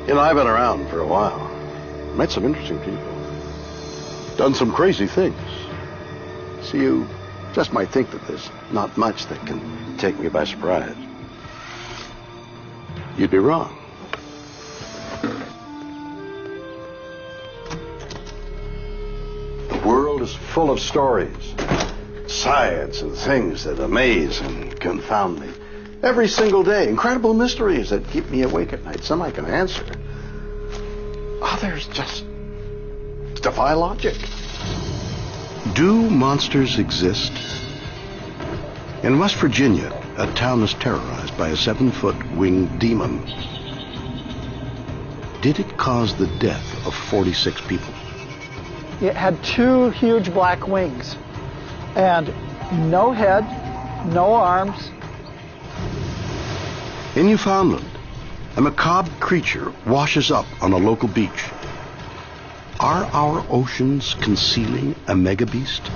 You know, I've been around for a while. Met some interesting people. Done some crazy things. So you just might think that there's not much that can take me by surprise. You'd be wrong. The world is full of stories, science, and things that amaze and confound me. Every single day, incredible mysteries that keep me awake at night. Some I can answer. Others just defy logic. Do monsters exist? In West Virginia, a town is terrorized by a 7-foot winged demon. Did it cause the death of 46 people? It had 2 huge black wings and no head, no arms. In Newfoundland, a macabre creature washes up on a local beach. Are our oceans concealing a megabeast?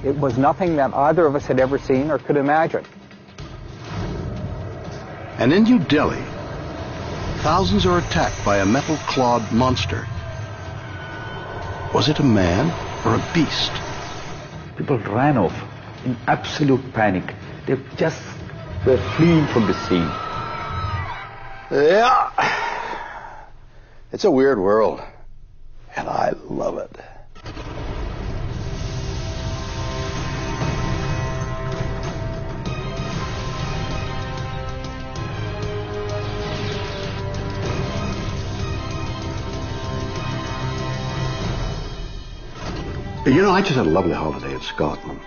It was nothing that either of us had ever seen or could imagine. And in New Delhi, thousands are attacked by a metal-clawed monster. Was it a man or a beast? People ran off in absolute panic. They just were fleeing from the scene. Yeah. It's a weird world, and I love it. You know, I just had a lovely holiday in Scotland.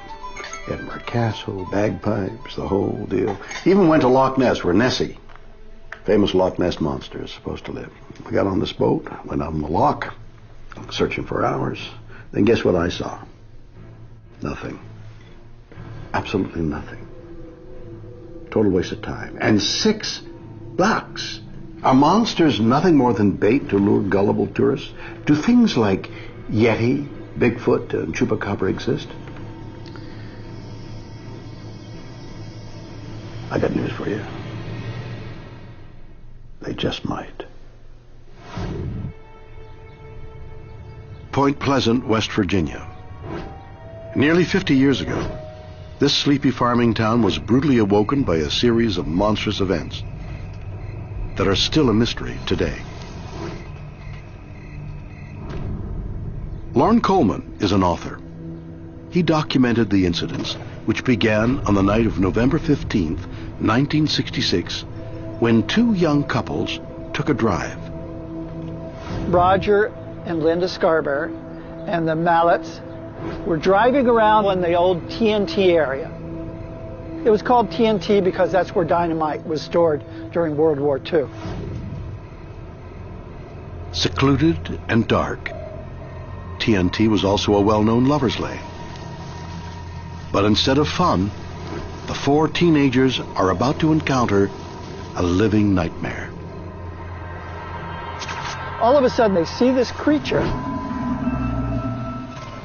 Edinburgh Castle, bagpipes, the whole deal. Even went to Loch Ness, where Nessie, famous Loch Ness monster, is supposed to live. We got on this boat, went out on the loch, searching for hours. Then guess what I saw? Nothing. Absolutely nothing. Total waste of time. And $6. Are monsters nothing more than bait to lure gullible tourists? Do things like Yeti, Bigfoot, and Chupacabra exist? I got news for you. They just might. Point Pleasant, West Virginia. Nearly 50 years ago, this sleepy farming town was brutally awoken by a series of monstrous events that are still a mystery today. Lorne Coleman is an author. He documented the incidents which began on the night of November 15th, 1966, when 2 young couples took a drive. Roger and Linda Scarborough and the Mallets were driving around in the old TNT area. It was called TNT because that's where dynamite was stored during World War II. Secluded and dark, TNT was also a well-known lover's lane. But instead of fun, the 4 teenagers are about to encounter a living nightmare. All of a sudden they see this creature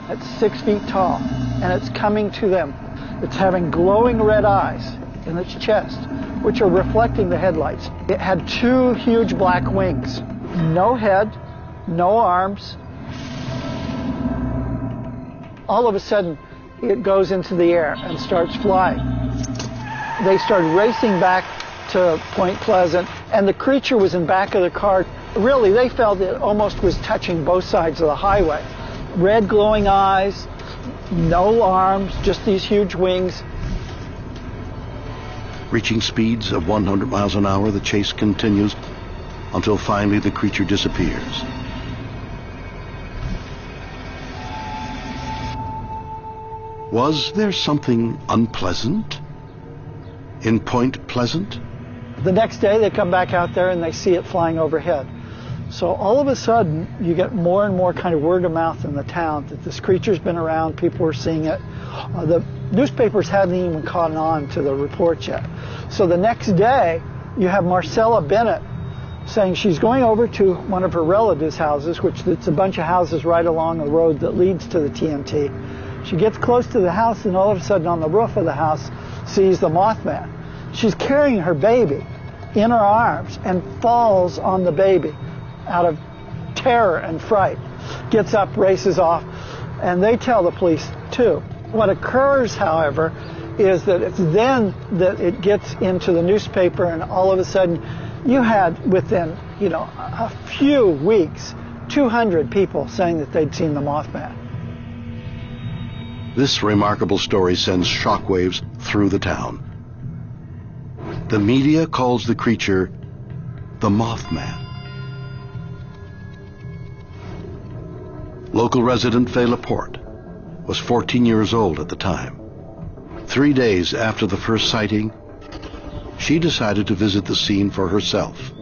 that's 6 feet tall, and it's coming to them. It's having glowing red eyes in its chest, which are reflecting the headlights. It had 2 huge black wings, no head, no arms. All of a sudden, it goes into the air and starts flying. They started racing back to Point Pleasant, and the creature was in back of the car. Really, they felt it almost was touching both sides of the highway. Red glowing eyes, no arms, just these huge wings. Reaching speeds of 100 miles an hour, the chase continues until finally the creature disappears. Was there something unpleasant in Point Pleasant? The next day they come back out there and they see it flying overhead. So all of a sudden you get more and more kind of word of mouth in the town that this creature's been around, people were seeing it. The newspapers hadn't even caught on to the report yet. So the next day you have Marcella Bennett saying she's going over to one of her relatives' houses, which it's a bunch of houses right along the road that leads to the TNT. She gets close to the house and all of a sudden on the roof of the house sees the Mothman. She's carrying her baby in her arms and falls on the baby. out of terror and fright, gets up, races off, and they tell the police too. What occurs, however, is that it's then that it gets into the newspaper, and all of a sudden you had, within, a few weeks, 200 people saying that they'd seen the Mothman. This remarkable story sends shockwaves through the town. The media calls the creature the Mothman. Local resident Fay Laporte was 14 years old at the time. 3 days after the first sighting, she decided to visit the scene for herself.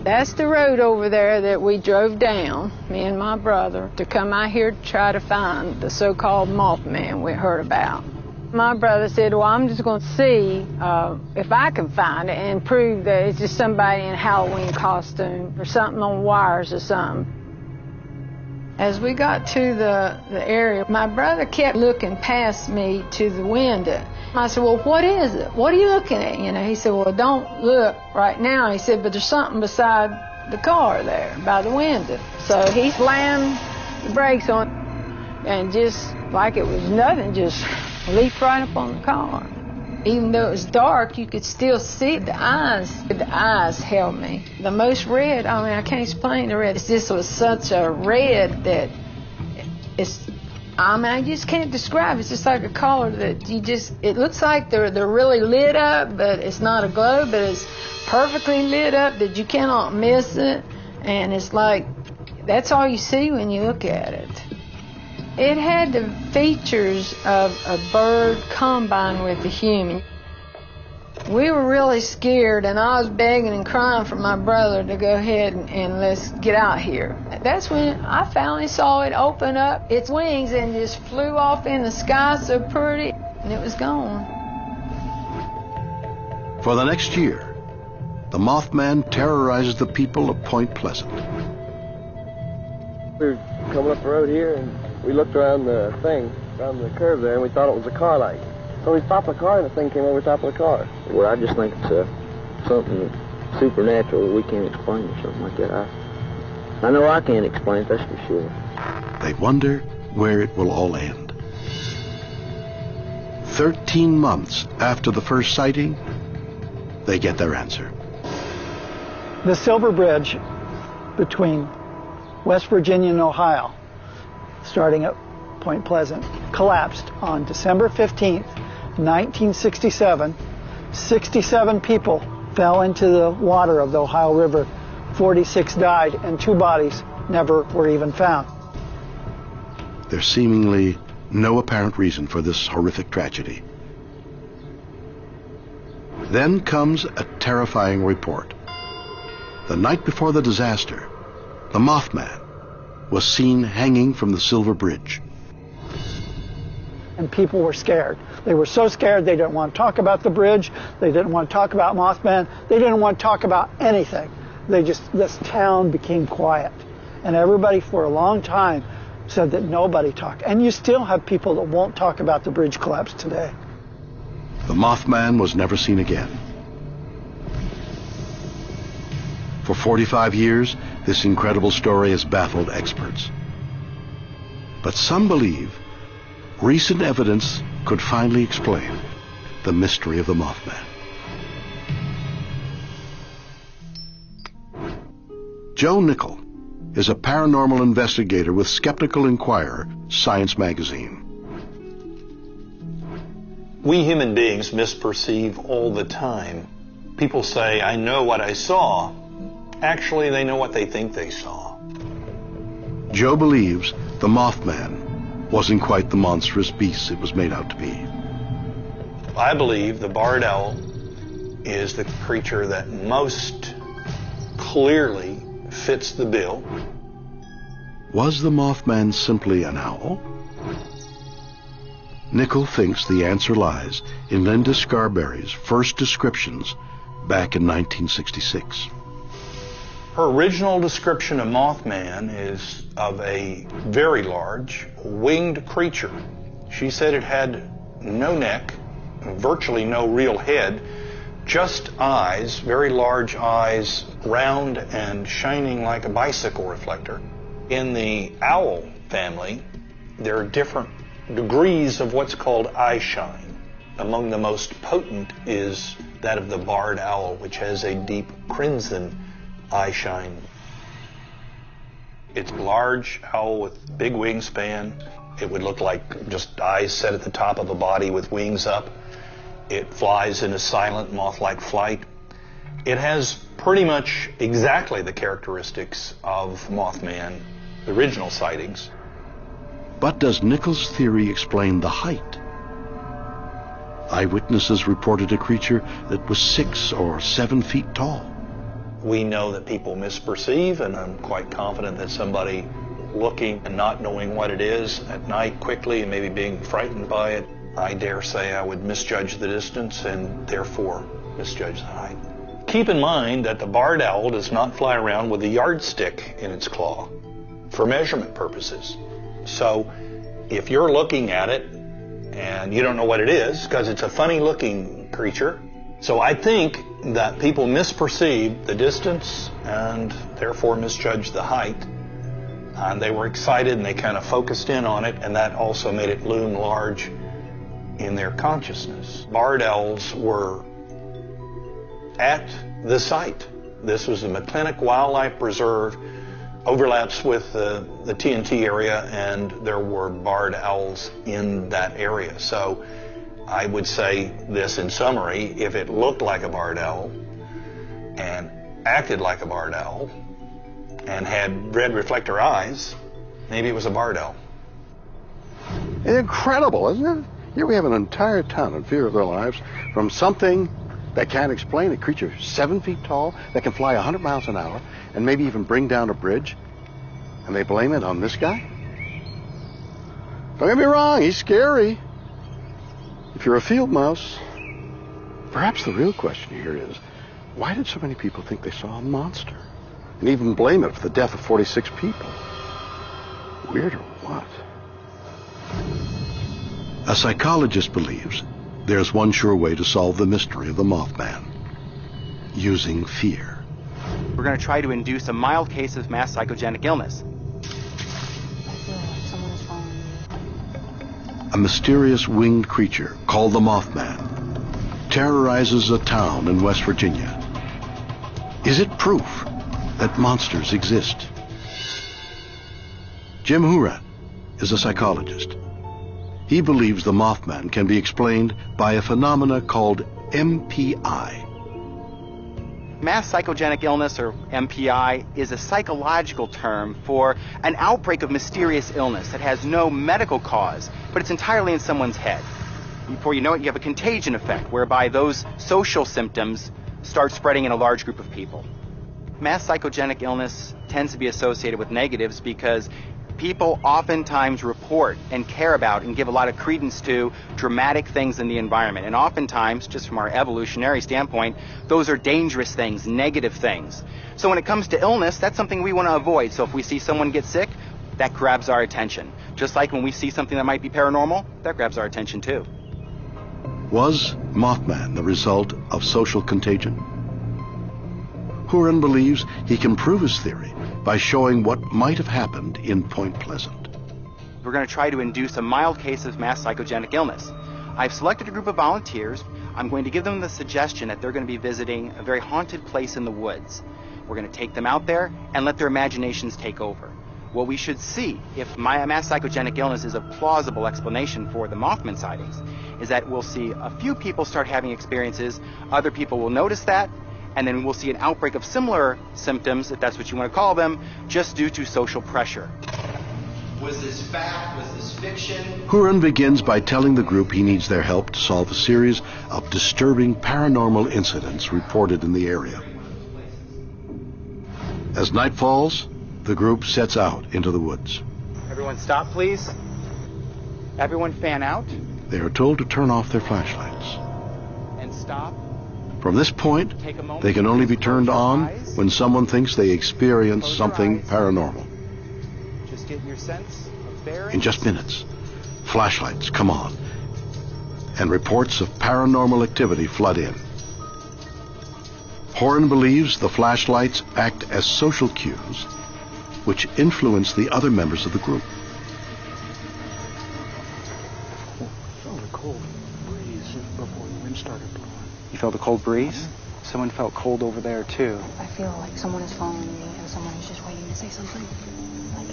That's the road over there that we drove down, me and my brother, to come out here to try to find the so-called Mothman we heard about. My brother said, well, I'm just going to see if I can find it and prove that it's just somebody in a Halloween costume or something on wires or something. As we got to the area, my brother kept looking past me to the window. I said, well, what is it? What are you looking at? He said, well, don't look right now. He said, but there's something beside the car there by the window. So he slammed the brakes on and just like it was nothing, just leaped right up on the car. Even though it was dark, you could still see the eyes. The eyes held me. The most red, I can't explain the red. It just was such a red that I just can't describe it. It's just like a color that it looks like they're really lit up, but it's not a glow, but it's perfectly lit up that you cannot miss it. And it's like, that's all you see when you look at it. It had the features of a bird combined with a human. We were really scared, and I was begging and crying for my brother to go ahead and let's get out here. That's when I finally saw it open up its wings and just flew off in the sky so pretty, and it was gone. For the next year, the Mothman terrorizes the people of Point Pleasant. We were coming up the road here, and we looked around the curve there, and we thought it was a car light. So we stopped the car, and the thing came over top of the car. Well, I just think it's something supernatural that we can't explain or something like that. I know I can't explain it, that's for sure. They wonder where it will all end. 13 months after the first sighting, they get their answer. The Silver Bridge between West Virginia and Ohio, starting at Point Pleasant, collapsed on December 15th, 1967. 67 people fell into the water of the Ohio River. 46 died, and 2 bodies never were even found. There's seemingly no apparent reason for this horrific tragedy. Then comes a terrifying report. The night before the disaster, the Mothman was seen hanging from the Silver Bridge. And people were scared. They were so scared they didn't want to talk about the bridge. They didn't want to talk about Mothman. They didn't want to talk about anything. This town became quiet. And everybody for a long time said that nobody talked. And you still have people that won't talk about the bridge collapse today. The Mothman was never seen again. For 45 years, this incredible story has baffled experts. But some believe recent evidence could finally explain the mystery of the Mothman. Joe Nickel is a paranormal investigator with Skeptical Inquirer, Science magazine. We human beings misperceive all the time. People say, I know what I saw. Actually, they know what they think they saw. Joe believes the Mothman wasn't quite the monstrous beast it was made out to be. I believe the barred owl is the creature that most clearly fits the bill. Was the Mothman simply an owl? Nickel thinks the answer lies in Linda Scarberry's first descriptions back in 1966. Her original description of Mothman is of a very large, winged creature. She said it had no neck, virtually no real head, just eyes, very large eyes, round and shining like a bicycle reflector. In the owl family, there are different degrees of what's called eye shine. Among the most potent is that of the barred owl, which has a deep crimson eye shine. It's a large owl with big wingspan. It would look like just eyes set at the top of a body with wings up. It flies in a silent moth-like flight. It has pretty much exactly the characteristics of Mothman, the original sightings. But does Nichols' theory explain the height? Eyewitnesses reported a creature that was 6 or 7 feet tall. We know that people misperceive, and I'm quite confident that somebody looking and not knowing what it is at night quickly and maybe being frightened by it, I dare say I would misjudge the distance and therefore misjudge the height. Keep in mind that the barred owl does not fly around with a yardstick in its claw for measurement purposes. So if you're looking at it and you don't know what it is, because it's a funny looking creature, so I think that people misperceived the distance and therefore misjudged the height. And they were excited and they kind of focused in on it, and that also made it loom large in their consciousness. Barred owls were at the site. This was the McClintock Wildlife Preserve, overlaps with the TNT area, and there were barred owls in that area. So I would say this in summary: if it looked like a barred owl and acted like a barred owl and had red reflector eyes, maybe it was a barred owl. It's incredible, isn't it? Here we have an entire town in fear of their lives from something that can't explain, a creature 7 feet tall that can fly 100 miles an hour and maybe even bring down a bridge, and they blame it on this guy? Don't get me wrong, he's scary if you're a field mouse. Perhaps the real question here is, why did so many people think they saw a monster and even blame it for the death of 46 people? Weird or what? A psychologist believes there's one sure way to solve the mystery of the Mothman: using fear. We're going to try to induce a mild case of mass psychogenic illness. A mysterious winged creature called the Mothman terrorizes a town in West Virginia. Is it proof that monsters exist? Jim Hurat is a psychologist. He believes the Mothman can be explained by a phenomena called MPI. Mass psychogenic illness, or MPI, is a psychological term for an outbreak of mysterious illness that has no medical cause, but it's entirely in someone's head. Before you know it, you have a contagion effect, whereby those social symptoms start spreading in a large group of people. Mass psychogenic illness tends to be associated with negatives because people oftentimes report and care about and give a lot of credence to dramatic things in the environment. And oftentimes, just from our evolutionary standpoint, those are dangerous things, negative things. So when it comes to illness, that's something we want to avoid. So if we see someone get sick, that grabs our attention. Just like when we see something that might be paranormal, that grabs our attention too. Was Mothman the result of social contagion? Huron believes he can prove his theory by showing what might have happened in Point Pleasant. We're going to try to induce a mild case of mass psychogenic illness. I've selected a group of volunteers. I'm going to give them the suggestion that they're going to be visiting a very haunted place in the woods. We're going to take them out there and let their imaginations take over. What we should see, if my mass psychogenic illness is a plausible explanation for the Mothman sightings, is that we'll see a few people start having experiences, other people will notice that, and then we'll see an outbreak of similar symptoms, if that's what you want to call them, just due to social pressure. Was this fact? Was this fiction? Huron begins by telling the group he needs their help to solve a series of disturbing paranormal incidents reported in the area. As night falls, the group sets out into the woods. Everyone stop, please. Everyone fan out. They are told to turn off their flashlights. And stop. From this point, they can only be turned on when someone thinks they experience something paranormal. Just get your sense of bearings. In just minutes, flashlights come on, and reports of paranormal activity flood in. Horn believes the flashlights act as social cues which influence the other members of the group. I felt a cold breeze before the wind started blowing. You felt a cold breeze? Someone felt cold over there, too. I feel like someone is following me and someone is just waiting to say something. Like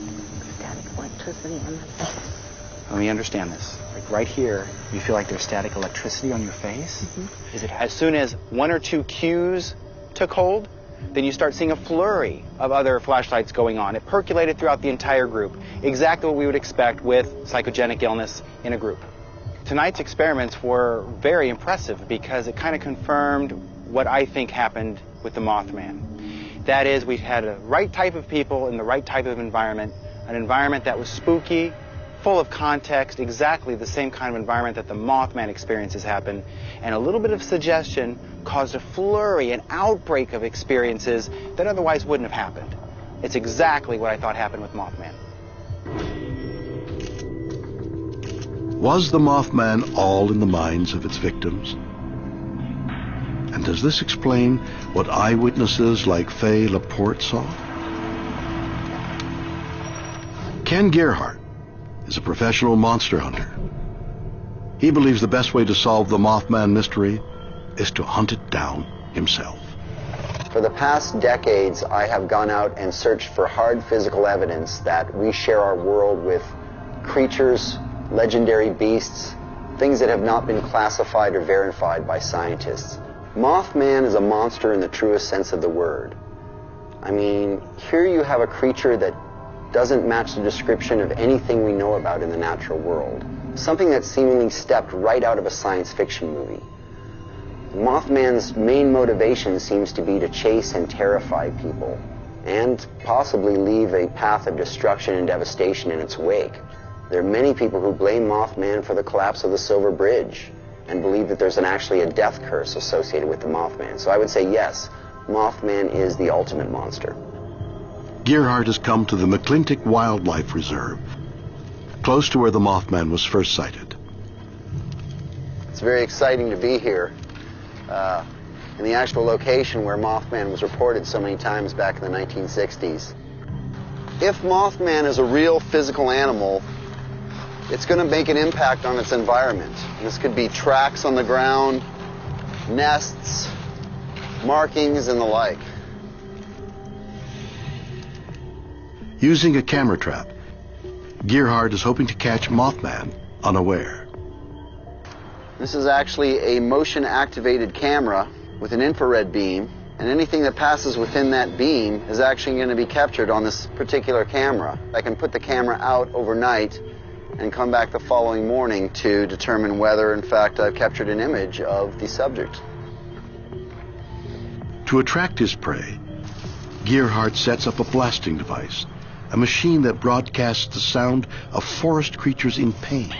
static electricity on my face. Let me understand this. Like right here, you feel like there's static electricity on your face? Mm-hmm. Is it as soon as one or two cues took hold, then you start seeing a flurry of other flashlights going on. It percolated throughout the entire group. Exactly what we would expect with psychogenic illness in a group. Tonight's experiments were very impressive because it kind of confirmed what I think happened with the Mothman. That is, we had the right type of people in the right type of environment, an environment that was spooky, full of context, exactly the same kind of environment that the Mothman experiences happen, and a little bit of suggestion caused a flurry, an outbreak of experiences that otherwise wouldn't have happened. It's exactly what I thought happened with Mothman. Was the Mothman all in the minds of its victims? And does this explain what eyewitnesses like Faye Laporte saw? Ken Gerhardt is a professional monster hunter. He believes the best way to solve the Mothman mystery is to hunt it down himself. For the past decades, I have gone out and searched for hard physical evidence that we share our world with creatures, legendary beasts, things that have not been classified or verified by scientists. Mothman is a monster in the truest sense of the word. I mean, here you have a creature that doesn't match the description of anything we know about in the natural world. Something that seemingly stepped right out of a science fiction movie. Mothman's main motivation seems to be to chase and terrify people, and possibly leave a path of destruction and devastation in its wake. There are many people who blame Mothman for the collapse of the Silver Bridge and believe that there's actually a death curse associated with the Mothman. So I would say yes, Mothman is the ultimate monster. Gerhardt has come to the McClintock Wildlife Reserve, close to where the Mothman was first sighted. It's very exciting to be here in the actual location where Mothman was reported so many times back in the 1960s. If Mothman is a real physical animal, it's going to make an impact on its environment. This could be tracks on the ground, nests, markings, and the like. Using a camera trap, Gerhardt is hoping to catch Mothman unaware. This is actually a motion-activated camera with an infrared beam, and anything that passes within that beam is actually going to be captured on this particular camera. I can put the camera out overnight and come back the following morning to determine whether, in fact, I've captured an image of the subject. To attract his prey, Gerhardt sets up a blasting device, a machine that broadcasts the sound of forest creatures in pain.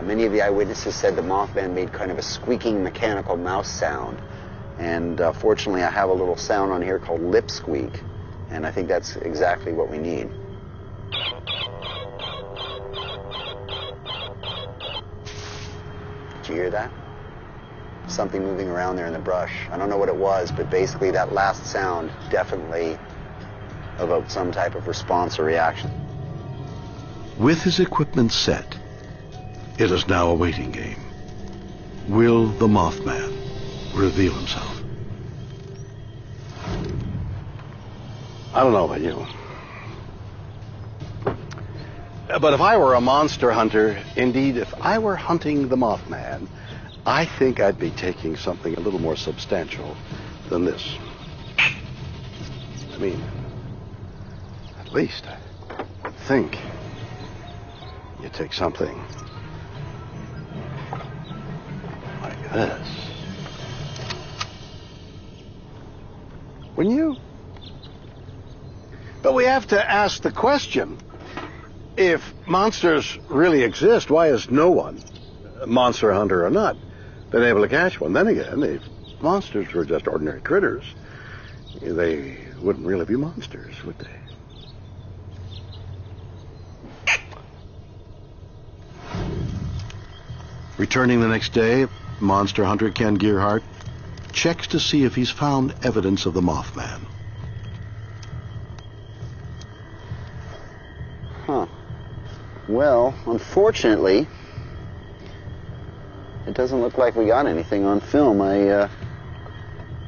Many of the eyewitnesses said the Mothman made kind of a squeaking mechanical mouse sound. And fortunately, I have a little sound on here called lip squeak. And I think that's exactly what we need. Did you hear that? Something moving around there in the brush. I don't know what it was, but basically that last sound definitely evoked some type of response or reaction. With his equipment set, it is now a waiting game. Will the Mothman reveal himself? I don't know about you, but if I were a monster hunter, indeed, if I were hunting the Mothman, I think I'd be taking something a little more substantial than this. I mean, at least I think you take something like this. Wouldn't you? But we have to ask the question, if monsters really exist, why has no one, monster hunter or not, been able to catch one? Then again, if monsters were just ordinary critters, they wouldn't really be monsters, would they? Returning the next day, monster hunter Ken Gearhart checks to see if he's found evidence of the Mothman. Huh. Well, unfortunately, it doesn't look like we got anything on film. I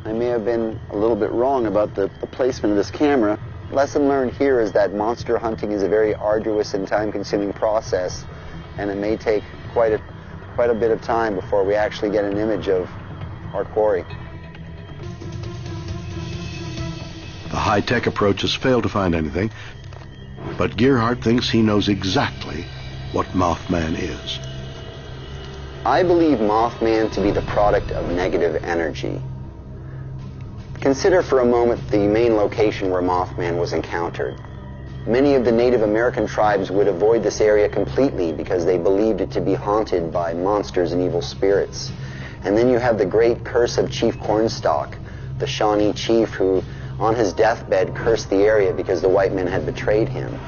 may have been a little bit wrong about the placement of this camera. Lesson learned here is that monster hunting is a very arduous and time-consuming process, and it may take quite a bit of time before we actually get an image of our quarry. The high-tech approach has failed to find anything, but Gearhart thinks he knows exactly what Mothman is. I believe Mothman to be the product of negative energy. Consider for a moment the main location where Mothman was encountered. Many of the Native American tribes would avoid this area completely because they believed it to be haunted by monsters and evil spirits. And then you have the great curse of Chief Cornstalk, the Shawnee chief who, on his deathbed, cursed the area because the white men had betrayed him.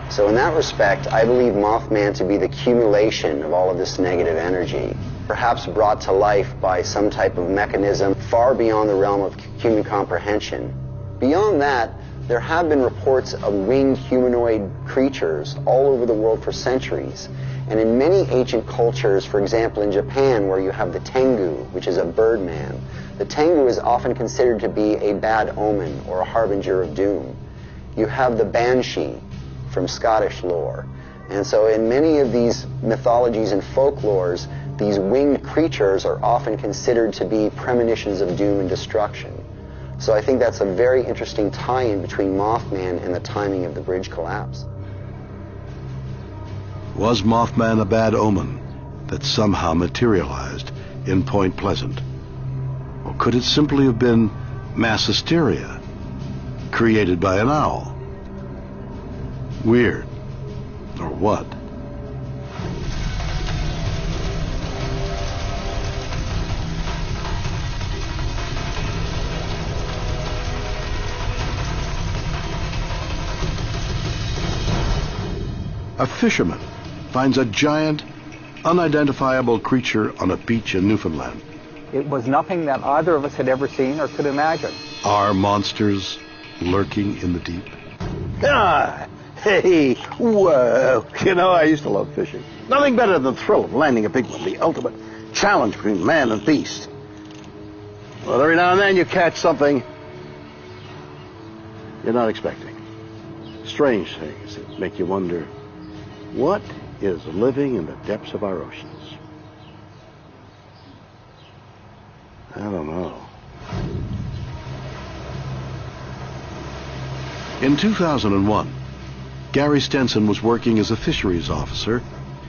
So in that respect, I believe Mothman to be the accumulation of all of this negative energy, perhaps brought to life by some type of mechanism far beyond the realm of human comprehension. Beyond that, there have been reports of winged humanoid creatures all over the world for centuries. And in many ancient cultures, for example in Japan, where you have the Tengu, which is a birdman, the Tengu is often considered to be a bad omen or a harbinger of doom. You have the Banshee from Scottish lore. And so in many of these mythologies and folklores, these winged creatures are often considered to be premonitions of doom and destruction. So I think that's a very interesting tie-in between Mothman and the timing of the bridge collapse. Was Mothman a bad omen that somehow materialized in Point Pleasant? Or could it simply have been mass hysteria created by an owl? Weird, or what? A fisherman finds a giant, unidentifiable creature on a beach in Newfoundland. It was nothing that either of us had ever seen or could imagine. Are monsters lurking in the deep? Ah, hey, whoa. You know, I used to love fishing. Nothing better than the thrill of landing a big one, the ultimate challenge between man and beast. Well, every now and then you catch something you're not expecting. Strange things that make you wonder, what is living in the depths of our oceans? I don't know. In 2001, Gary Stenson was working as a fisheries officer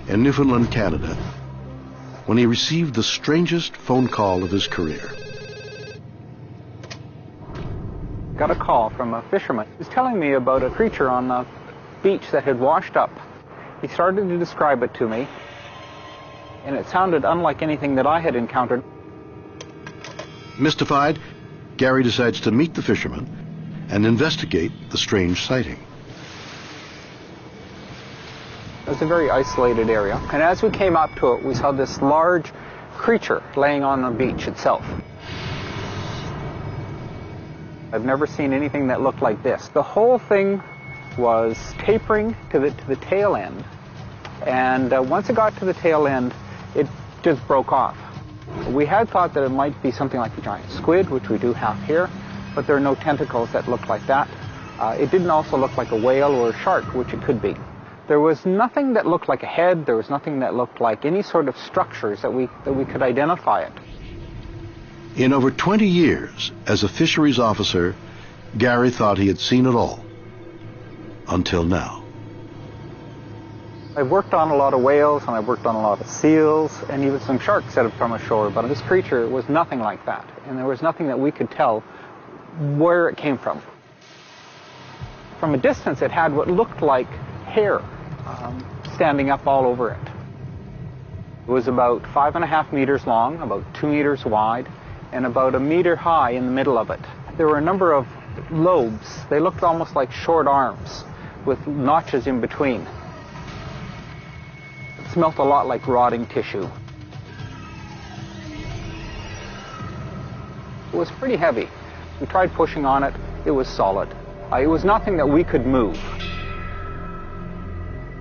in Newfoundland, Canada, when he received the strangest phone call of his career. Got a call from a fisherman. He was telling me about a creature on the beach that had washed up. He started to describe it to me, and it sounded unlike anything that I had encountered. Mystified, Gary decides to meet the fisherman and investigate the strange sighting. It was a very isolated area, and as we came up to it, we saw this large creature laying on the beach itself. I've never seen anything that looked like this. The whole thing was tapering to the tail end, and once it got to the tail end, it just broke off. We had thought that it might be something like a giant squid, which we do have here, but there are no tentacles that look like that. It didn't also look like a whale or a shark, which it could be. There was nothing that looked like a head. There was nothing that looked like any sort of structures that we could identify it. In over 20 years as a fisheries officer, Gary thought he had seen it all. Until now. I've worked on a lot of whales, and I've worked on a lot of seals, and even some sharks that have come ashore, but this creature was nothing like that, and there was nothing that we could tell where it came from. From a distance, it had what looked like hair standing up all over it. It was about 5.5 meters long, about 2 meters wide, and about 1 meter high in the middle of it. There were a number of lobes. They looked almost like short arms with notches in between. It smelt a lot like rotting tissue. was pretty heavy. We tried pushing on it. It was solid. It was nothing that we could move.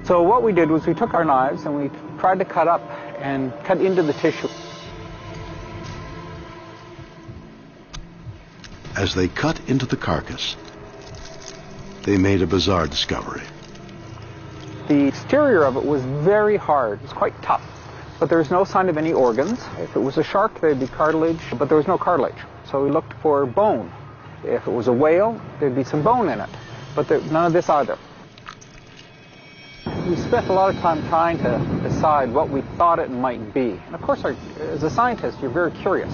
So what we did was we took our knives and we tried to cut up and cut into the tissue. As they cut into the carcass, they made a bizarre discovery. The exterior of it was very hard. It was quite tough, but there was no sign of any organs. If it was a shark, there'd be cartilage, but there was no cartilage. So we looked for bone. If it was a whale, there'd be some bone in it, but none of this either. We spent a lot of time trying to decide what we thought it might be. And of course, as a scientist, you're very curious.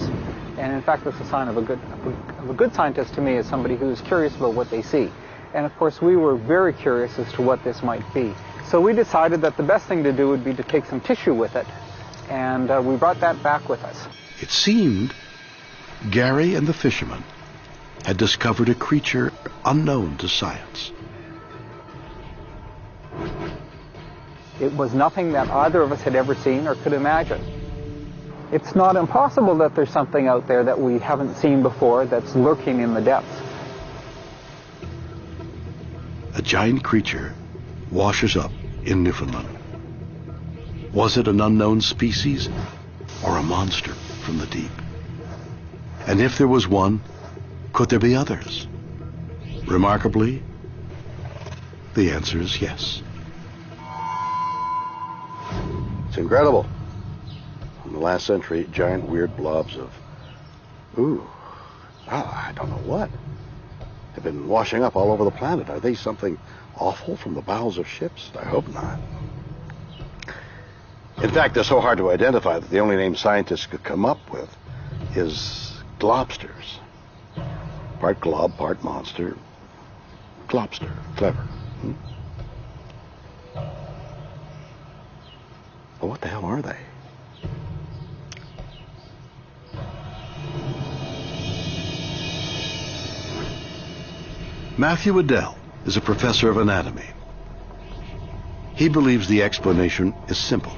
And in fact, that's a sign of a good scientist to me, is somebody who's curious about what they see. And of course, we were very curious as to what this might be. So we decided that the best thing to do would be to take some tissue with it, and we brought that back with us. It seemed Gary and the fishermen had discovered a creature unknown to science. It was nothing that either of us had ever seen or could imagine. It's not impossible that there's something out there that we haven't seen before that's lurking in the depths. A giant creature washes up in Newfoundland. Was it an unknown species or a monster from the deep? And if there was one, could there be others? Remarkably, the answer is yes. It's incredible. In the last century, giant weird blobs of, I don't know what, have been washing up all over the planet. Are they something awful from the bowels of ships? I hope not. In fact, they're so hard to identify that the only name scientists could come up with is globsters. Part glob, part monster. Globster. Clever. Well, what the hell are they? Matthew Waddell is a professor of anatomy. He believes the explanation is simple.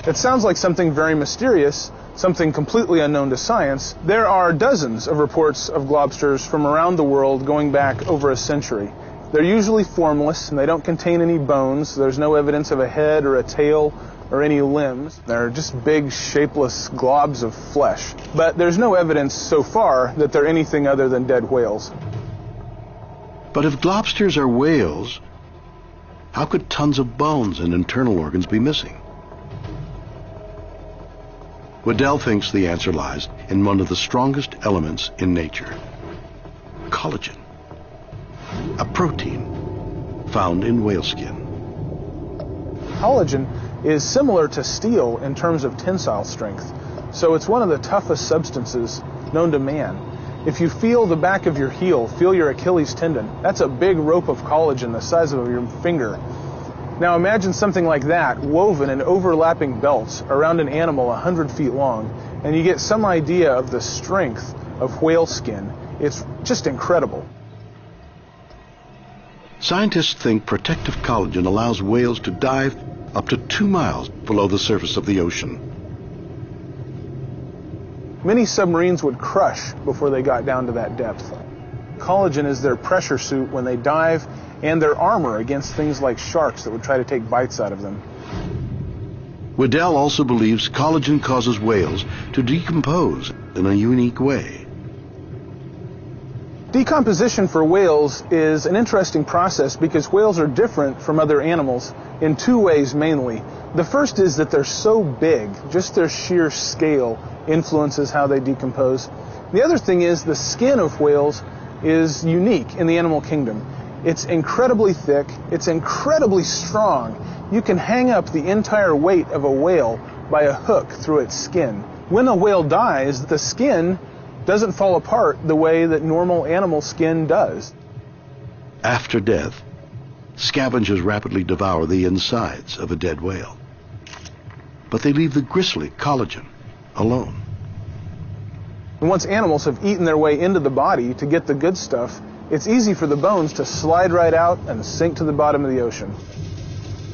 It sounds like something very mysterious, something completely unknown to science. There are dozens of reports of globsters from around the world going back over a century. They're usually formless, and they don't contain any bones. There's no evidence of a head or a tail or any limbs. They're just big, shapeless globs of flesh. But there's no evidence so far that they're anything other than dead whales. But if globsters are whales, how could tons of bones and internal organs be missing? Waddell thinks the answer lies in one of the strongest elements in nature, collagen, a protein found in whale skin. Collagen is similar to steel in terms of tensile strength, so it's one of the toughest substances known to man. If you feel the back of your heel, feel your Achilles tendon, that's a big rope of collagen the size of your finger. Now imagine something like that woven in overlapping belts around an animal 100 feet long, and you get some idea of the strength of whale skin. It's just incredible. Scientists think protective collagen allows whales to dive up to 2 miles below the surface of the ocean. Many submarines would crush before they got down to that depth. Collagen is their pressure suit when they dive and their armor against things like sharks that would try to take bites out of them. Waddell also believes collagen causes whales to decompose in a unique way. Decomposition for whales is an interesting process because whales are different from other animals in 2 ways mainly. The first is that they're so big, just their sheer scale influences how they decompose. The other thing is the skin of whales is unique in the animal kingdom. It's incredibly thick, it's incredibly strong. You can hang up the entire weight of a whale by a hook through its skin. When a whale dies, the skin doesn't fall apart the way that normal animal skin does. After death, scavengers rapidly devour the insides of a dead whale. But they leave the gristly collagen alone. And once animals have eaten their way into the body to get the good stuff, it's easy for the bones to slide right out and sink to the bottom of the ocean.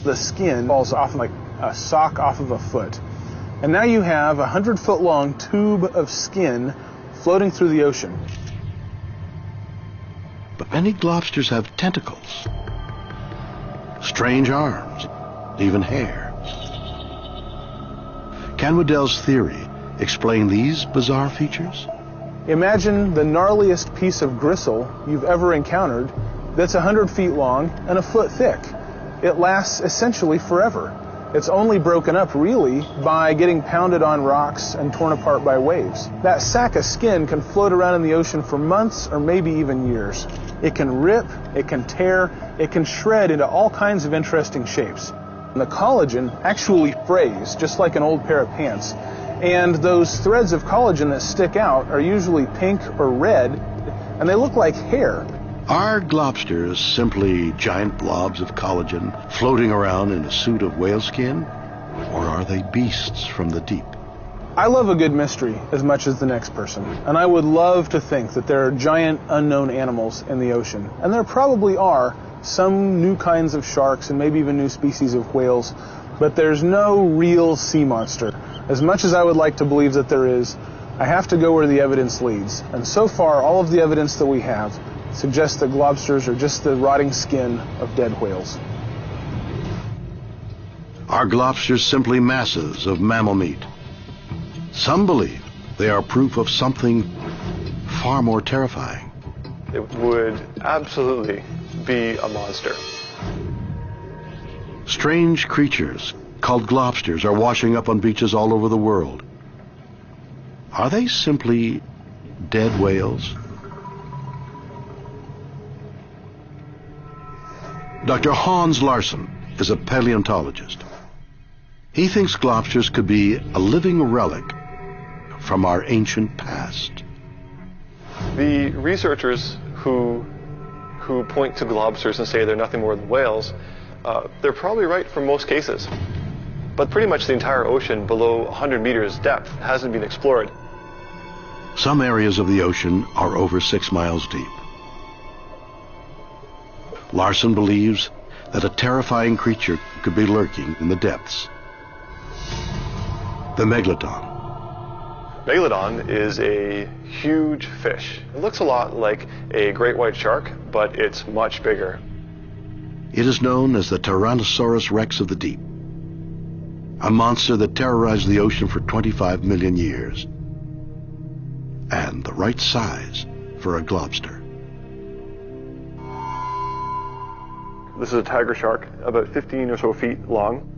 The skin falls off like a sock off of a foot. And now you have a 100-foot long tube of skin floating through the ocean. But many globsters have tentacles, strange arms, even hair. Can Waddell's theory explain these bizarre features? Imagine the gnarliest piece of gristle you've ever encountered that's 100 feet long and a foot thick. It lasts essentially forever. It's only broken up, really, by getting pounded on rocks and torn apart by waves. That sack of skin can float around in the ocean for months or maybe even years. It can rip, it can tear, it can shred into all kinds of interesting shapes. And the collagen actually frays, just like an old pair of pants. And those threads of collagen that stick out are usually pink or red, and they look like hair. Are globsters simply giant blobs of collagen floating around in a suit of whale skin? Or are they beasts from the deep? I love a good mystery as much as the next person, and I would love to think that there are giant unknown animals in the ocean. And there probably are some new kinds of sharks and maybe even new species of whales, but there's no real sea monster. As much as I would like to believe that there is, I have to go where the evidence leads. And so far, all of the evidence that we have suggests that globsters are just the rotting skin of dead whales. Are globsters simply masses of mammal meat? Some believe they are proof of something far more terrifying. It would absolutely be a monster. Strange creatures called globsters are washing up on beaches all over the world. Are they simply dead whales? Dr. Hans Larsson is a paleontologist. He thinks globsters could be a living relic from our ancient past. The researchers who point to globsters and say they're nothing more than whales, they're probably right for most cases. But pretty much the entire ocean below 100 meters depth hasn't been explored. Some areas of the ocean are over 6 miles deep. Larsson believes that a terrifying creature could be lurking in the depths. The Megalodon. Megalodon is a huge fish. It looks a lot like a great white shark, but it's much bigger. It is known as the Tyrannosaurus rex of the deep, a monster that terrorized the ocean for 25 million years, and the right size for a globster. This is a tiger shark, about 15 or so feet long,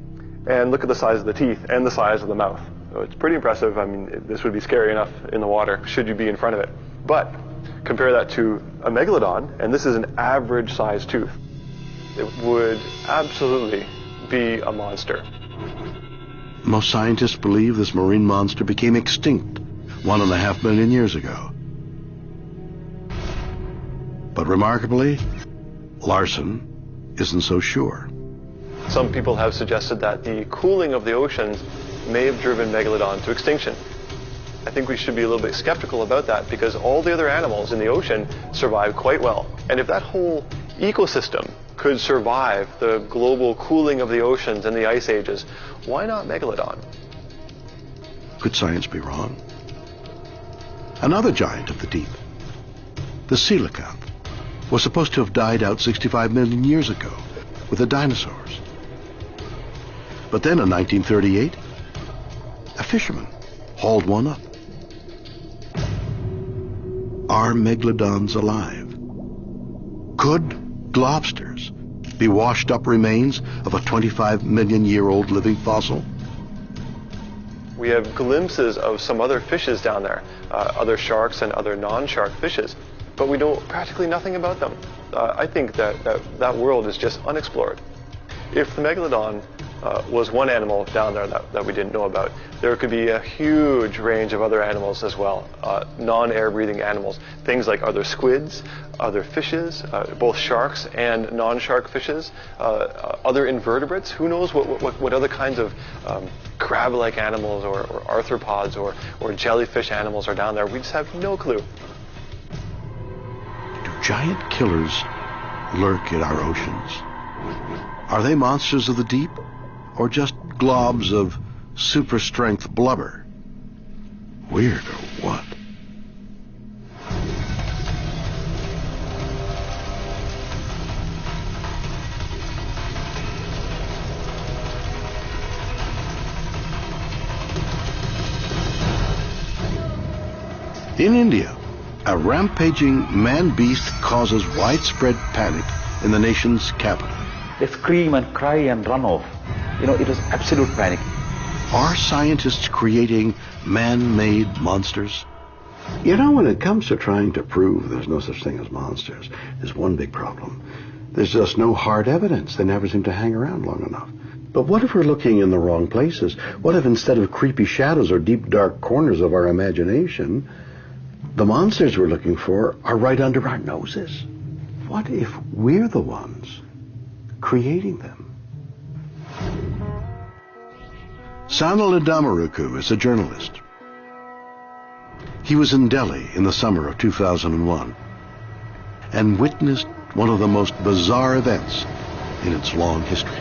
and look at the size of the teeth and the size of the mouth. So it's pretty impressive. I mean, this would be scary enough in the water should you be in front of it. But compare that to a megalodon, and this is an average size tooth. It would absolutely be a monster. Most scientists believe this marine monster became extinct 1.5 million years ago. But remarkably, Larsson isn't so sure. Some people have suggested that the cooling of the oceans may have driven Megalodon to extinction. I think we should be a little bit skeptical about that because all the other animals in the ocean survive quite well. And if that whole ecosystem could survive the global cooling of the oceans and the ice ages, why not Megalodon? Could science be wrong? Another giant of the deep, the coelacanth, was supposed to have died out 65 million years ago with the dinosaurs. But then in 1938, a fisherman hauled one up. Are megalodons alive? Could globsters be washed up remains of a 25 million year old living fossil? We have glimpses of some other fishes down there, other sharks and other non-shark fishes, but we know practically nothing about them. I think that world is just unexplored. If the megalodon was one animal down there that we didn't know about, there could be a huge range of other animals as well, non-air breathing animals. Things like other squids, other fishes, both sharks and non-shark fishes, other invertebrates. Who knows what other kinds of crab-like animals or arthropods or jellyfish animals are down there. We just have no clue. Do giant killers lurk in our oceans? Are they monsters of the deep, or just globs of super strength blubber? Weird or what? In India, a rampaging man-beast causes widespread panic in the nation's capital. They scream and cry and run off. It was absolute panic. Are scientists creating man-made monsters? When it comes to trying to prove there's no such thing as monsters, there's one big problem. There's just no hard evidence. They never seem to hang around long enough. But what if we're looking in the wrong places? What if instead of creepy shadows or deep dark corners of our imagination, the monsters we're looking for are right under our noses? What if we're the ones creating them? Sanal Damaruku is a journalist. He was in Delhi in the summer of 2001 and witnessed one of the most bizarre events in its long history.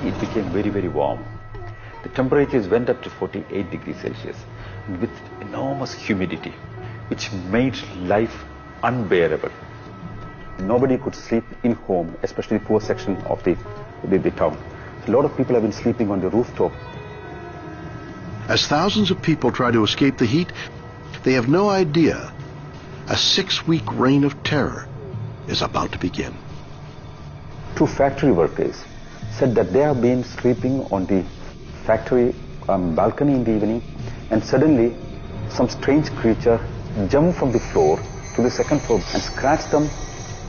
It became very, very warm. The temperatures went up to 48 degrees Celsius with enormous humidity, which made life unbearable. Nobody could sleep in home, especially the poor section of the town. A lot of people have been sleeping on the rooftop. As thousands of people try to escape the heat, they have no idea a 6-week reign of terror is about to begin. 2 factory workers said that they have been sleeping on the factory balcony in the evening, and suddenly some strange creature jumped from the floor to the 2nd floor and scratched them,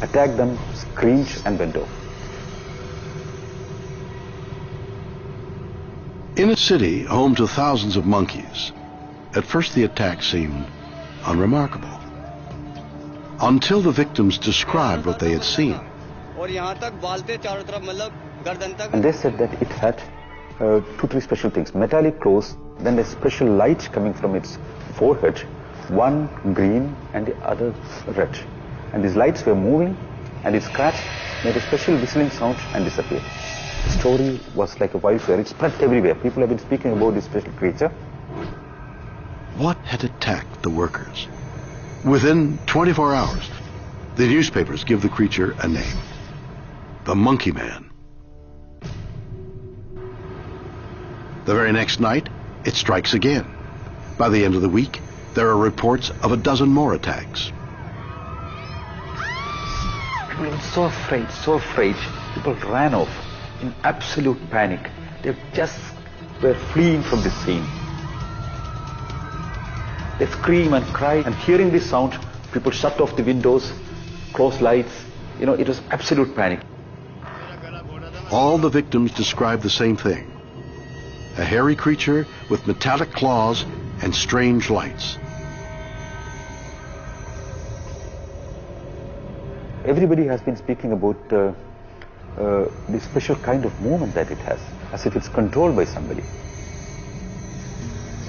attacked them, screamed and went off. In a city home to thousands of monkeys, at first the attack seemed unremarkable, until the victims described what they had seen. And they said that it had 2-3 special things: metallic claws, then a special light coming from its forehead, one green and the other red. And these lights were moving, and it scratched, made a special whistling sound and disappeared. The story was like a wildfire. It spread everywhere. People have been speaking about this special creature. What had attacked the workers? Within 24 hours, the newspapers give the creature a name: the Monkey Man. The very next night, it strikes again. By the end of the week, there are reports of a dozen more attacks. People were so afraid. People ran off in absolute panic. They just were fleeing from the scene. They scream and cry, and hearing this sound, people shut off the windows, close lights. It was absolute panic. All the victims described the same thing: a hairy creature with metallic claws and strange lights. Everybody has been speaking about this special kind of movement that it has, as if it's controlled by somebody.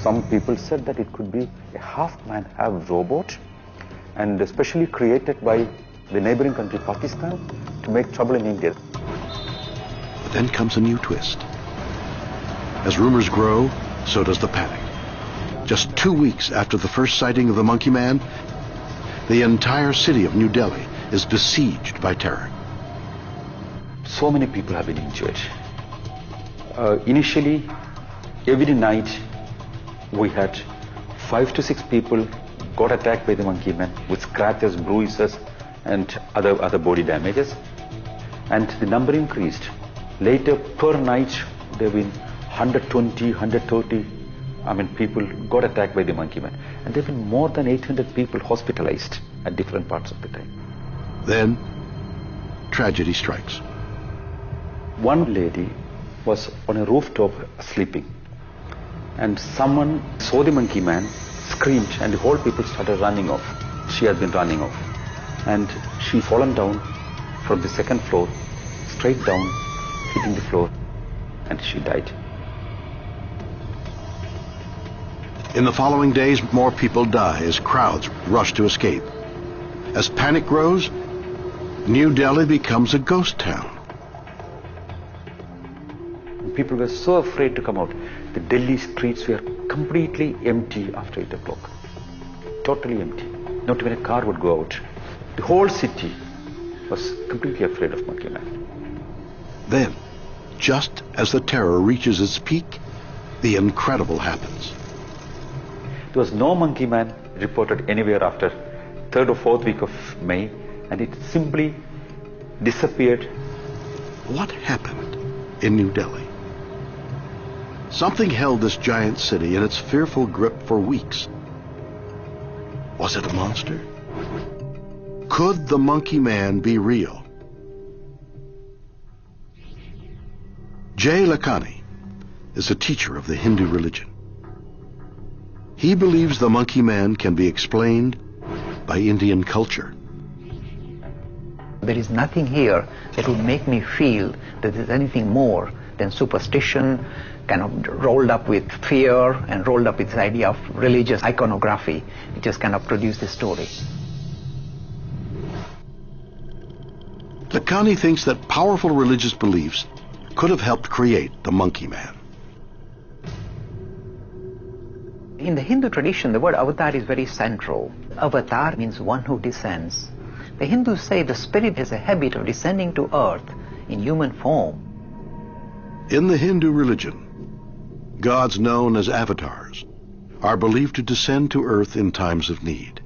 Some people said that it could be a half-man, half-robot, and especially created by the neighboring country Pakistan to make trouble in India. But then comes a new twist. As rumors grow, so does the panic. Just 2 weeks after the first sighting of the Monkey Man, the entire city of New Delhi is besieged by terror. So many people have been injured. Initially, every night we had 5 to 6 people got attacked by the Monkey Man with scratches, bruises, and other body damages. And the number increased. Later, per night, there have been 120, 130 people got attacked by the Monkey Man. And there have been more than 800 people hospitalized at different parts of the time. Then, tragedy strikes. One lady was on a rooftop sleeping, and someone saw the Monkey Man, screamed, and the whole people started running off. She had been running off, and she fallen down from the 2nd floor, straight down, hitting the floor, and she died. In the following days, more people die as crowds rush to escape. As panic grows, New Delhi becomes a ghost town. People were so afraid to come out. The Delhi streets were completely empty after 8 o'clock. Totally empty. Not even a car would go out. The whole city was completely afraid of Monkey Man. Then, just as the terror reaches its peak, the incredible happens. There was no monkey man reported anywhere after 3rd or 4th week of May, and it simply disappeared. What happened in New Delhi? Something held this giant city in its fearful grip for weeks. Was it a monster? Could the monkey man be real? Jay Lakhani is a teacher of the Hindu religion. He believes the monkey man can be explained by Indian culture. There is nothing here that would make me feel that there's anything more than superstition, kind of rolled up with fear and rolled up with this idea of religious iconography, which has kind of produced this story. Lakhani thinks that powerful religious beliefs could have helped create the monkey man. In the Hindu tradition, the word avatar is very central. Avatar means one who descends. The Hindus say the spirit has a habit of descending to earth in human form. In the Hindu religion, gods known as avatars are believed to descend to earth in times of need.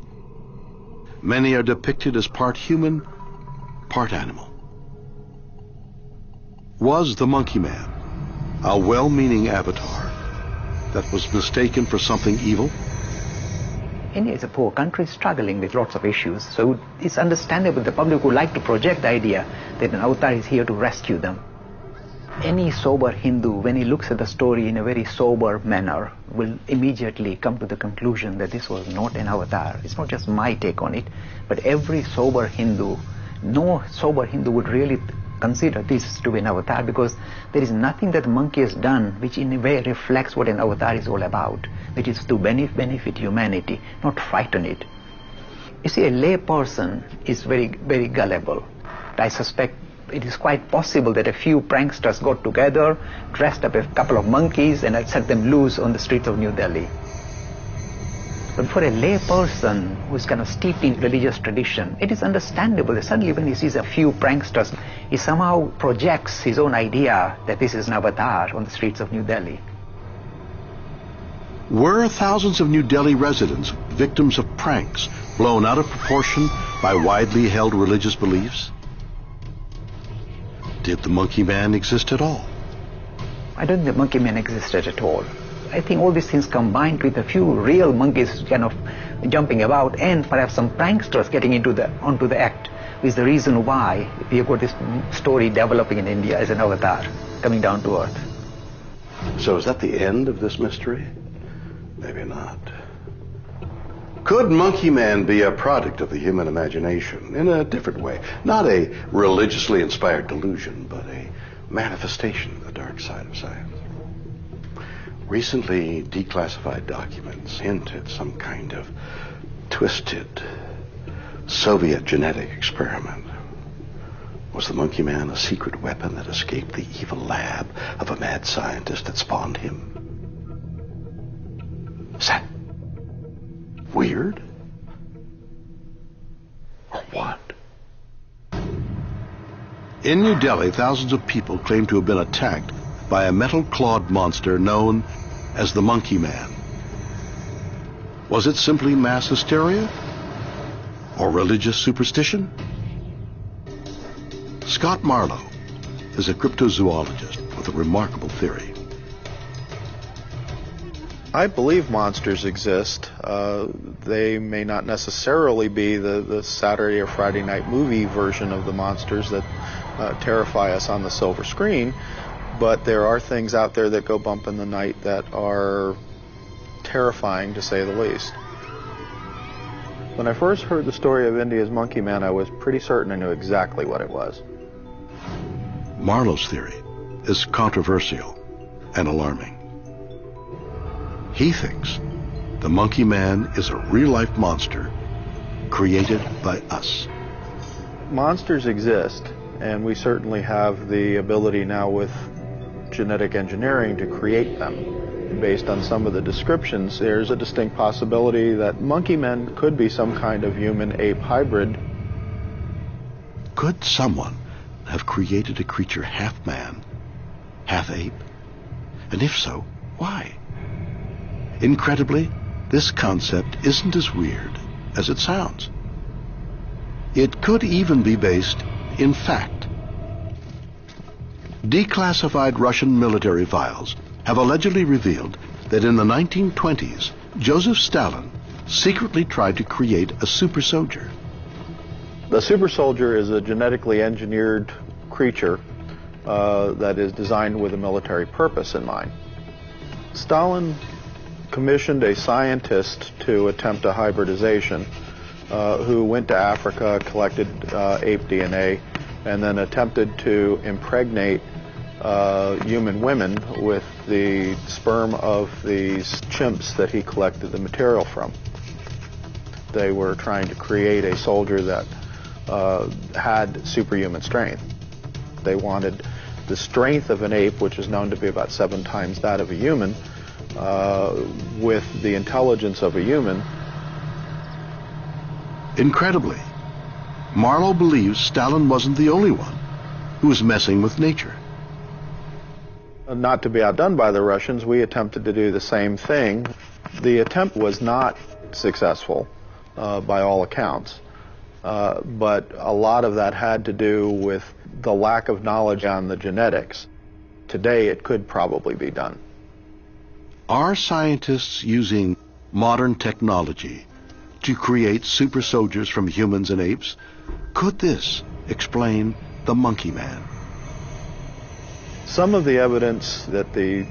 Many are depicted as part human, part animal. Was the monkey man a well-meaning avatar that was mistaken for something evil? India is a poor country struggling with lots of issues, so it's understandable the public would like to project the idea that an avatar is here to rescue them. Any sober Hindu, when he looks at the story in a very sober manner, will immediately come to the conclusion that this was not an avatar. It's not just my take on it, but every sober Hindu, no sober Hindu would really consider this to be an avatar, because there is nothing that the monkey has done which in a way reflects what an avatar is all about, which is to benefit humanity, not frighten it. You see, a lay person is very, very gullible. I suspect it is quite possible that a few pranksters got together, dressed up a couple of monkeys, and had set them loose on the streets of New Delhi. But for a lay person who is kind of steeped in religious tradition, it is understandable that suddenly when he sees a few pranksters, he somehow projects his own idea that this is an avatar on the streets of New Delhi. Were thousands of New Delhi residents victims of pranks blown out of proportion by widely held religious beliefs? Did the monkey man exist at all? I don't think the monkey man existed at all. I think all these things combined with a few real monkeys kind of jumping about and perhaps some pranksters getting onto the act is the reason why we have got this story developing in India as an avatar coming down to earth. So is that the end of this mystery? Maybe not. Could Monkey Man be a product of the human imagination in a different way? Not a religiously inspired delusion, but a manifestation of the dark side of science. Recently declassified documents hint at some kind of twisted Soviet genetic experiment. Was the Monkey Man a secret weapon that escaped the evil lab of a mad scientist that spawned him? Is that weird? Or what? In New Delhi, thousands of people claim to have been attacked by a metal-clawed monster known as the Monkey Man. Was it simply mass hysteria? Or religious superstition? Scott Marlowe is a cryptozoologist with a remarkable theory. I believe monsters exist. They may not necessarily be the Saturday or Friday night movie version of the monsters that terrify us on the silver screen, but there are things out there that go bump in the night that are terrifying, to say the least. When I first heard the story of India's Monkey Man, I was pretty certain I knew exactly what it was. Marlowe's theory is controversial and alarming. He thinks the Monkey Man is a real-life monster created by us. Monsters exist, and we certainly have the ability now with genetic engineering to create them. Based on some of the descriptions, there's a distinct possibility that monkey men could be some kind of human-ape hybrid. Could someone have created a creature half man, half ape? And if so, why? Incredibly, this concept isn't as weird as it sounds. It could even be based in fact. Declassified Russian military files have allegedly revealed that in the 1920s, Joseph Stalin secretly tried to create a super soldier. The super soldier is a genetically engineered creature that is designed with a military purpose in mind. Stalin commissioned a scientist to attempt a hybridization who went to Africa, collected ape DNA, and then attempted to impregnate human women with the sperm of these chimps that he collected the material from. They were trying to create a soldier that had superhuman strength. They wanted the strength of an ape, which is known to be about 7 times that of a human, with the intelligence of a human. Incredibly, Marlowe believes Stalin wasn't the only one who was messing with nature. Not to be outdone by the Russians, we attempted to do the same thing. The attempt was not successful by all accounts, but a lot of that had to do with the lack of knowledge on the genetics. Today it could probably be done. Are scientists using modern technology to create super soldiers from humans and apes? Could this explain the monkey man? Some of the evidence that the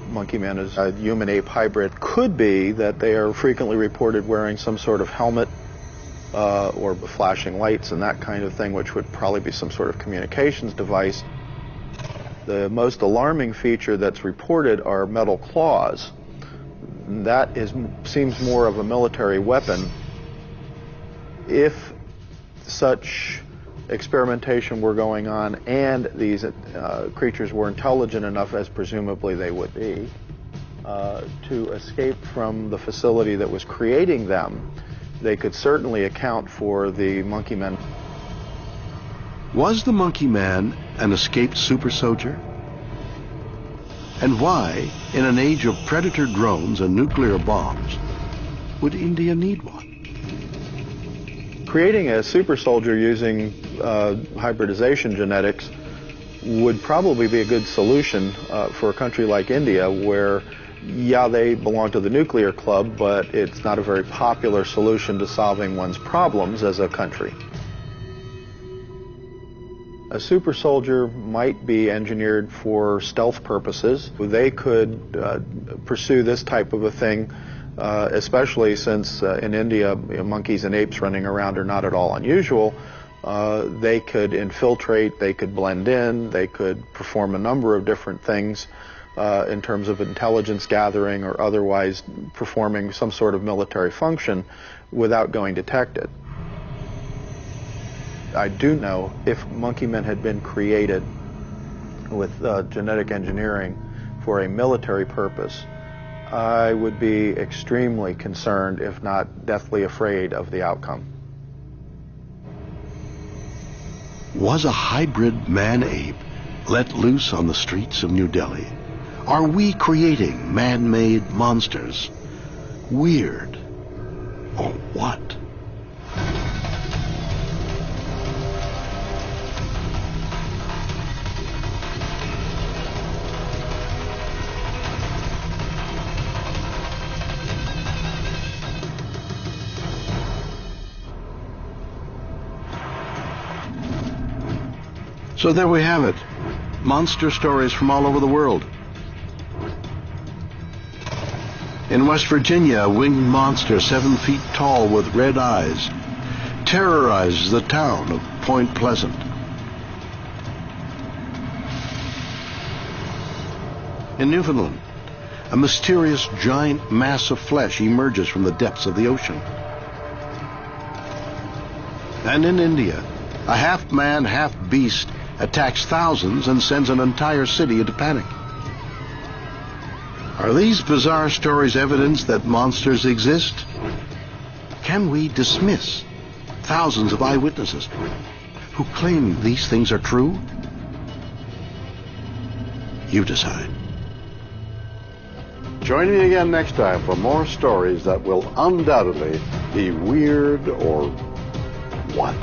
monkey man is a human-ape hybrid could be that they are frequently reported wearing some sort of helmet or flashing lights and that kind of thing, which would probably be some sort of communications device. The most alarming feature that's reported are metal claws. That seems more of a military weapon. If such experimentation were going on and these creatures were intelligent enough, as presumably they would be, to escape from the facility that was creating them, they could certainly account for the monkey men. Was the monkey man an escaped super soldier? And why, in an age of predator drones and nuclear bombs, would India need one? Creating a super soldier using hybridization genetics would probably be a good solution for a country like India, where, yeah, they belong to the nuclear club, but it's not a very popular solution to solving one's problems as a country. A super soldier might be engineered for stealth purposes. They could pursue this type of a thing, especially since in India, monkeys and apes running around are not at all unusual. They could infiltrate, they could blend in, they could perform a number of different things in terms of intelligence gathering or otherwise performing some sort of military function without going detected. I do know if monkey men had been created with genetic engineering for a military purpose, I would be extremely concerned, if not deathly afraid, of the outcome. Was a hybrid man-ape let loose on the streets of New Delhi? Are we creating man-made monsters? Weird. Or what? So there we have it. Monster stories from all over the world. In West Virginia, a winged monster 7 feet tall with red eyes terrorizes the town of Point Pleasant. In Newfoundland, a mysterious giant mass of flesh emerges from the depths of the ocean. And in India, a half-man, half-beast attacks thousands and sends an entire city into panic. Are these bizarre stories evidence that monsters exist? Can we dismiss thousands of eyewitnesses who claim these things are true? You decide. Join me again next time for more stories that will undoubtedly be weird or what?